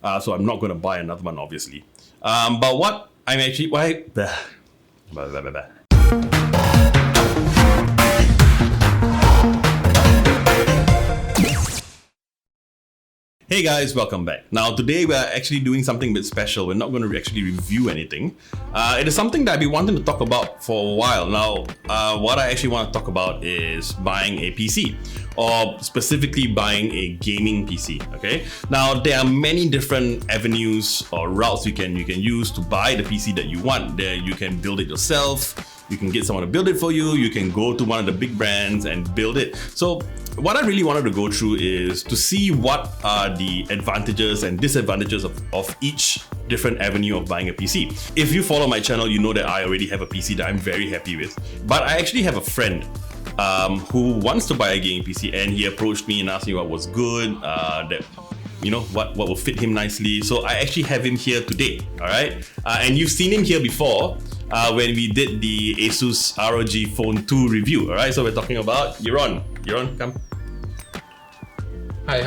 So I'm not going to buy another one, obviously. But what I'm actually... Why? Hey guys, welcome back. Now today we are actually doing something a bit special. We're not going to actually review anything. It is something that I've been wanting to talk about for a while. Now, what I actually want to talk about is buying a PC, or specifically buying a gaming PC, okay? Now, there are many different avenues or routes you can use to buy the PC that you want. There, you can build it yourself, you can get someone to build it for you, you can go to one of the big brands and build it. So what I really wanted to go through is to see what are the advantages and disadvantages of each different avenue of buying a PC. If you follow my channel, you know that I already have a PC that I'm very happy with. But I actually have a friend who wants to buy a gaming PC, and he approached me and asked me what was good, what will fit him nicely. So I actually have him here today, all right? And you've seen him here before when we did the Asus ROG Phone 2 review, all right? So we're talking about Jeroen. Jeroen, come. Hi.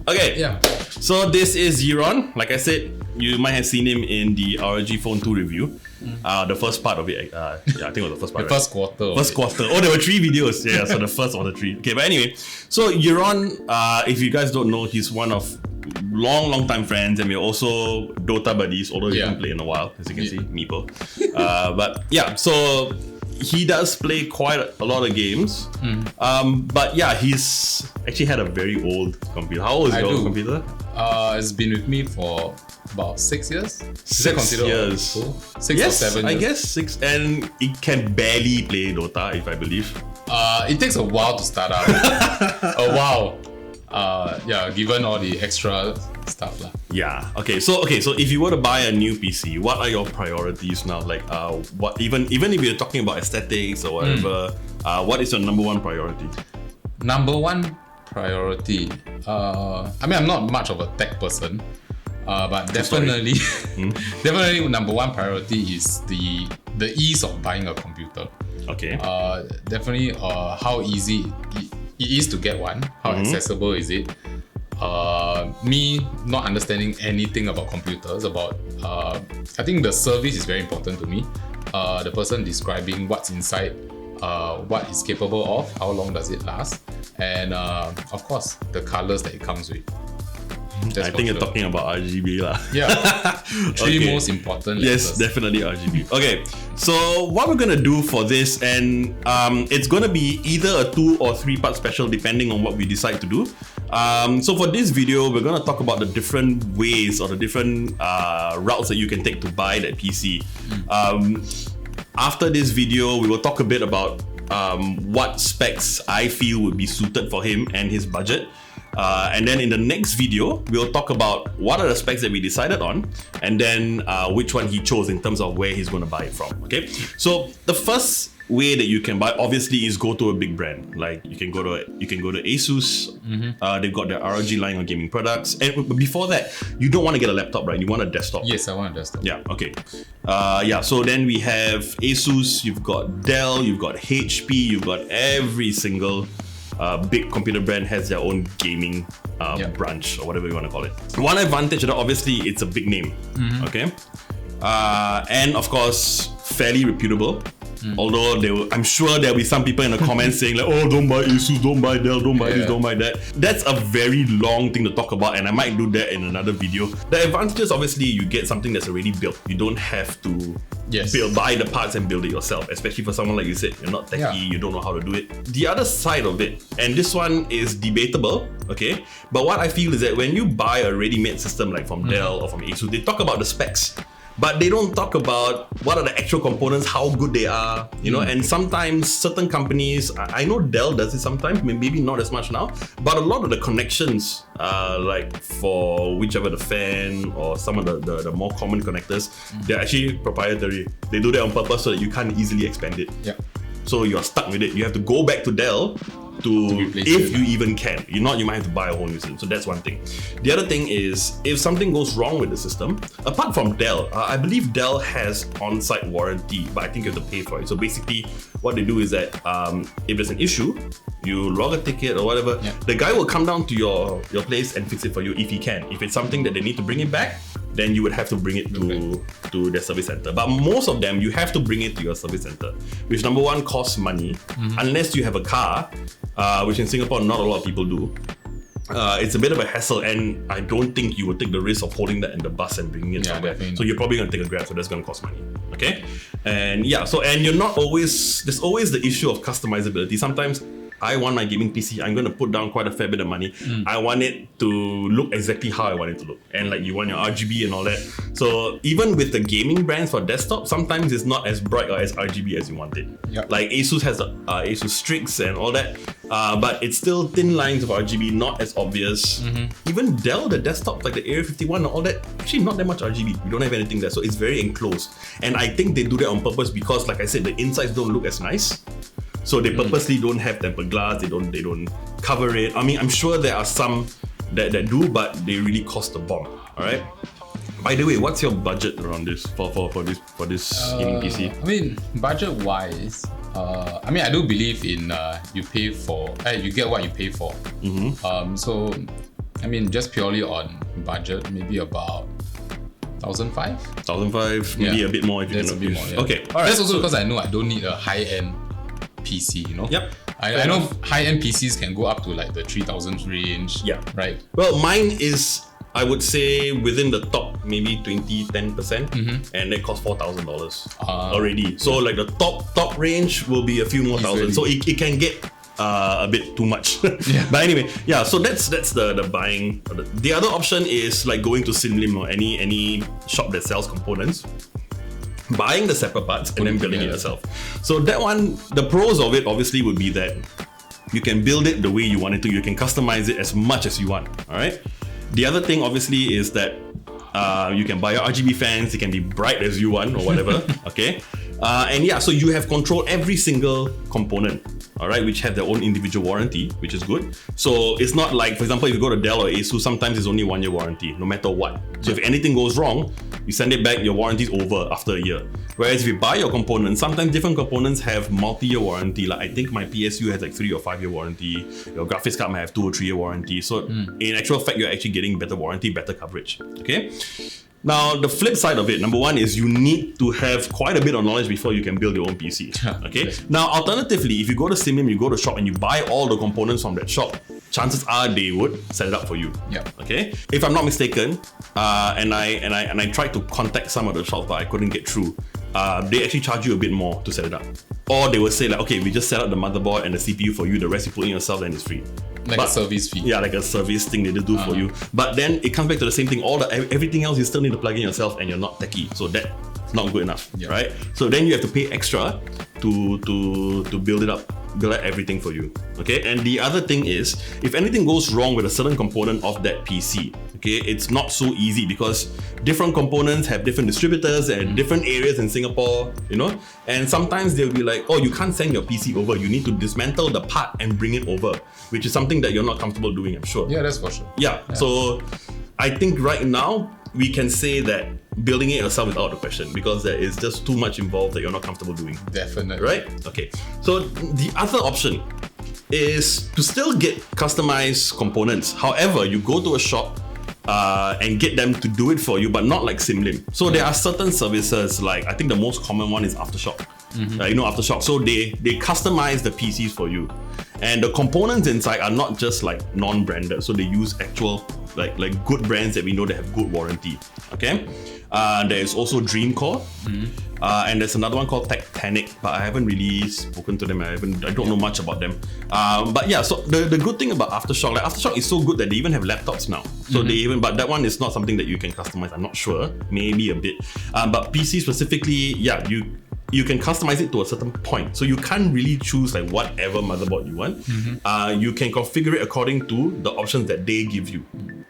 Okay. Yeah. So this is Jeroen. Like I said, you might have seen him in the ROG Phone 2 review. The first part of it. I think it was the first part. The first quarter. First quarter. Oh, there were 3 videos. Yeah, so the first of the 3. Okay, but anyway, so Jeroen, if you guys don't know, he's one of long time friends, and we're also Dota buddies, although we haven't played in a while, as you can see, Meeple. But yeah, so he does play quite a lot of games. But yeah, he's actually had a very old computer. How old is your computer? It's been with me for about 6 years. 6 years. 6 or 7 years. I guess 6, and it can barely play Dota, if I believe. It takes a while to start out. A while. Given all the extra stuff lah. Yeah. Okay. So if you were to buy a new PC, what are your priorities now? Like, what even if you're talking about aesthetics or whatever, what is your number one priority? Number one priority. I'm not much of a tech person, but definitely, definitely number one priority is the ease of buying a computer. Okay. Definitely, how easy it is to get one. How accessible is it? Me not understanding anything about computers, I think the service is very important to me. The person describing what's inside, what it's capable of, how long does it last, and of course the colors that it comes with. I think you're talking about RGB lah. Yeah. Three most important letters. Yes, definitely RGB. Okay, so what we're gonna do for this, and it's gonna be either a 2 or 3 part special depending on what we decide to do. So for this video, we're gonna talk about the different ways or the different routes that you can take to buy that PC. After this video, we will talk a bit about what specs I feel would be suited for him and his budget. And then in the next video, we'll talk about what are the specs that we decided on, and then which one he chose in terms of where he's going to buy it from. Okay, so the first way that you can buy obviously is go to a big brand. Like you can go to Asus. They've got their ROG line of gaming products, and before that, you don't want to get a laptop, right? You want a desktop. Yes, I want a desktop. Yeah. Okay. So then we have Asus. You've got Dell. You've got HP. You've got every single big computer brand has their own gaming branch, or whatever you want to call it. One advantage, obviously, it's a big name, okay? And of course, fairly reputable. Although I'm sure there'll be some people in the comments saying like, oh, don't buy Asus, don't buy Dell, don't buy this, don't buy that. That's a very long thing to talk about, and I might do that in another video. The advantage is obviously you get something that's already built. You don't have to buy the parts and build it yourself, especially for someone like you said, you're not techie, you don't know how to do it. The other side of it, and this one is debatable, okay? But what I feel is that when you buy a ready-made system like from Dell or from Asus, they talk about the specs, but they don't talk about what are the actual components, how good they are, and sometimes certain companies, I know Dell does it sometimes, maybe not as much now, but a lot of the connections, like for whichever the fan or some of the more common connectors, they're actually proprietary. They do that on purpose so that you can't easily expand it. Yeah. So you're stuck with it. You have to go back to Dell to if you even can. You might have to buy a whole new system. So that's one thing. The other thing is, if something goes wrong with the system, apart from Dell, I believe Dell has on-site warranty, but I think you have to pay for it. So basically, what they do is that if there's an issue, you log a ticket or whatever. Yeah. The guy will come down to your place and fix it for you if he can. If it's something that they need to bring it back, then you would have to bring it to their service center. But most of them, you have to bring it to your service center, which number one costs money, unless you have a car, which in Singapore not a lot of people do. It's a bit of a hassle, and I don't think you would take the risk of holding that in the bus and bringing it somewhere. Definitely. So you're probably going to take a Grab, so that's going to cost money. Okay, and you're not always. There's always the issue of customizability. Sometimes I want my gaming PC, I'm going to put down quite a fair bit of money. I want it to look exactly how I want it to look. And like you want your RGB and all that. So even with the gaming brands for desktop, sometimes it's not as bright or as RGB as you want it. Yep. Like Asus has the Asus Strix and all that. But it's still thin lines of RGB, not as obvious. Even Dell, the desktop, like the Area 51 and all that, actually not that much RGB. We don't have anything there. So it's very enclosed. And I think they do that on purpose because, like I said, the insides don't look as nice. So they purposely don't have tempered glass, they don't cover it. I mean, I'm sure there are some that do, but they really cost a bomb. Alright? By the way, what's your budget around this for this gaming PC? I mean, budget wise, I mean, I do believe in you get what you pay for. So I mean, just purely on budget, maybe about 1,500. 1,500, maybe a bit more if you That's can a bit more. Yeah. Okay, alright. That's also because I know I don't need a high-end PC, you know? Yep. I know high-end PCs can go up to like the 3,000 range. Yeah. Right? Well, mine is, I would say, within the top maybe 10%, and that costs $4,000 already. So like the top range will be a few more thousand. So it can get a bit too much. Yeah. But anyway, yeah. So that's the buying. The other option is like going to Simlim or any shop that sells components, buying the separate parts and then building it yourself. So that one, the pros of it obviously would be that you can build it the way you want it to. You can customize it as much as you want. All right. The other thing obviously is that you can buy your RGB fans. It can be bright as you want or whatever. Okay. And yeah, so you have control every single component. All right, which have their own individual warranty, which is good. So it's not like, for example, if you go to Dell or Asus, sometimes it's only 1 year warranty, no matter what. So if anything goes wrong, you send it back, your warranty is over after a year. Whereas if you buy your components, sometimes different components have multi-year warranty. Like I think my PSU has like 3 or 5 year warranty. Your graphics card might have 2 or 3 year warranty. So in actual fact, you're actually getting better warranty, better coverage. Okay. Now, the flip side of it, number one, is you need to have quite a bit of knowledge before you can build your own PC. Okay. Yes. Now, alternatively, if you go to Simlim, you go to shop and you buy all the components from that shop, chances are they would set it up for you. Yeah. Okay. If I'm not mistaken, and I tried to contact some of the shops, but I couldn't get through. They actually charge you a bit more to set it up, or they will say like, okay, we just set up the motherboard and the CPU for you. The rest you put in yourself, then it's free. Like a service fee. Yeah, like a service thing they just do for you. But then it comes back to the same thing. Everything else you still need to plug in yourself, and you're not techie, so that's not good enough, right? So then you have to pay extra to build it up, build out everything for you. Okay, and the other thing is, if anything goes wrong with a certain component of that PC, okay, it's not so easy because different components have different distributors and different areas in Singapore, you know, and sometimes they'll be like, oh, you can't send your PC over, you need to dismantle the part and bring it over, which is something that you're not comfortable doing, I'm sure. Yeah, that's for sure. Yeah. So I think right now we can say that building it yourself is out of the question because there is just too much involved that you're not comfortable doing. Definitely. Right? Okay. So the other option is to still get customized components. However, you go to a shop and get them to do it for you, but not like Simlim. So there are certain services, like I think the most common one is Aftershock. You know Aftershock. So they customize the PCs for you, and the components inside are not just like non-branded. So they use actual like good brands that we know that have good warranty. Okay. There is also Dreamcore, and there's another one called Tectanic, but I haven't really spoken to them. I don't know much about them. But yeah, so the good thing about Aftershock, like Aftershock is so good that they even have laptops now. So but that one is not something that you can customize. I'm not sure, maybe a bit. But PC specifically, yeah, you can customize it to a certain point. So you can't really choose like whatever motherboard you want. You can configure it according to the options that they give you.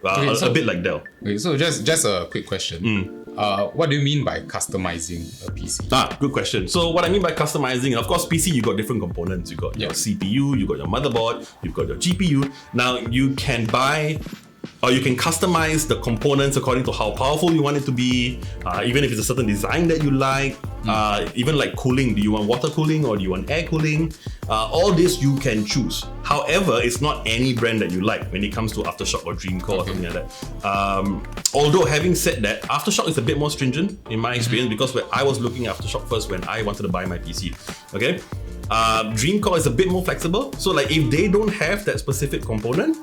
A bit like Dell. Okay, so just a quick question. What do you mean by customizing a PC? Good question. So what I mean by customizing, of course, PC, you got different components. You got your CPU, you got your motherboard, you've got your GPU. Now you can buy or you can customize the components according to how powerful you want it to be, even if it's a certain design that you like, even like cooling. Do you want water cooling or do you want air cooling? All this you can choose. However, it's not any brand that you like when it comes to Aftershock or Dreamcore or something like that. Although having said that, Aftershock is a bit more stringent in my experience because when I was looking at Aftershock first when I wanted to buy my PC, okay? Dreamcore is a bit more flexible. So like if they don't have that specific component,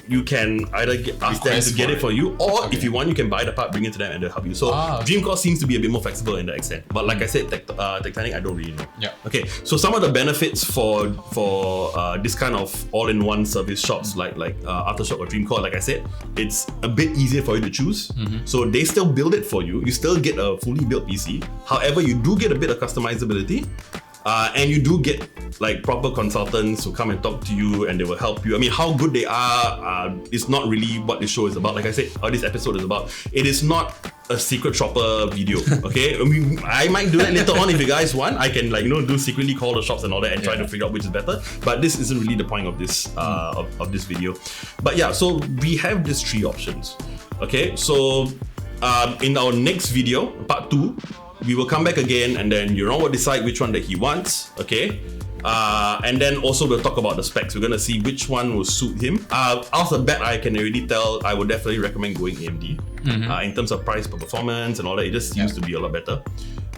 you can either ask them to get it for you, or if you want, you can buy the part, bring it to them and they'll help you. So Dreamcore seems to be a bit more flexible in that extent. But like I said, Tectonic, I don't really know. Okay, so some of the benefits for this kind of all-in-one service shops like Aftershock or Dreamcore, like I said, it's a bit easier for you to choose. So they still build it for you. You still get a fully built PC. However, you do get a bit of customizability. And you do get like proper consultants who come and talk to you and they will help you. I mean, how good they are is not really what this show is about. Like I said, or this episode is about. It is not a secret shopper video, okay? I mean, I might do that later on if you guys want. I can do secretly call the shops and all that and try to figure out which is better. But this isn't really the point of this of this video. But yeah, so we have these 3 options, okay? So in our next video, part 2, we will come back again and then Yuron will decide which one that he wants, okay? And then also we'll talk about the specs. We're gonna see which one will suit him. Off the bat, I can already tell I would definitely recommend going AMD. In terms of price per performance and all that, it just seems to be a lot better.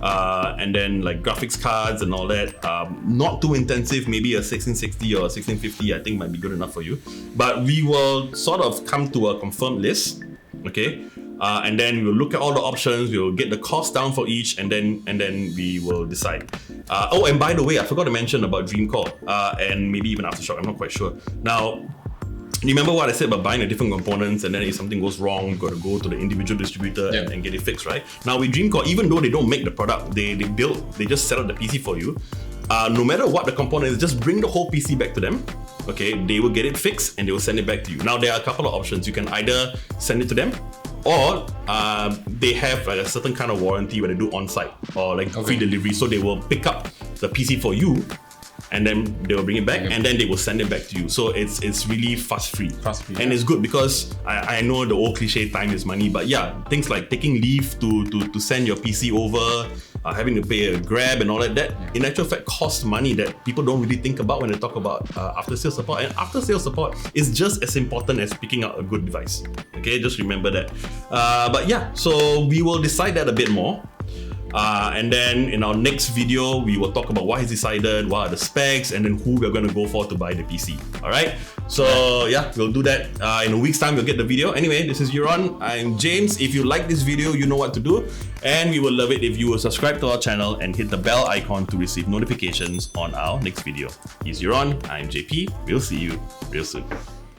And then like graphics cards and all that, not too intensive, maybe a 1660 or a 1650 I think might be good enough for you. But we will sort of come to a confirmed list, okay? And then we'll look at all the options, we'll get the cost down for each, and then we will decide. Oh, and by the way, I forgot to mention about Dreamcore and maybe even Aftershock, I'm not quite sure. Now, remember what I said about buying the different components and then if something goes wrong, you've got to go to the individual distributor and get it fixed, right? Now with Dreamcore, even though they don't make the product, they just set up the PC for you. No matter what the component is, just bring the whole PC back to them. Okay, they will get it fixed and they will send it back to you. Now there are a couple of options. You can either send it to them, or they have like a certain kind of warranty where they do on-site or like free delivery. So they will pick up the PC for you and then they will bring it back and then they will send it back to you. So it's really fuss-free. And it's good because I know the old cliche, time is money, but yeah, things like taking leave to send your PC over, having to pay a Grab and all that in actual fact costs money that people don't really think about when they talk about after-sales support. And after-sales support is just as important as picking out a good device. Okay, just remember that. But yeah, so we will decide that a bit more. And then in our next video, we will talk about what is decided, what are the specs, and then who we're going to go for to buy the PC. Alright, so yeah, we'll do that. In a week's time, you'll get the video. Anyway, this is Yuron. I'm James. If you like this video, you know what to do. And we will love it if you will subscribe to our channel and hit the bell icon to receive notifications on our next video. He's Yuron. I'm JP. We'll see you real soon.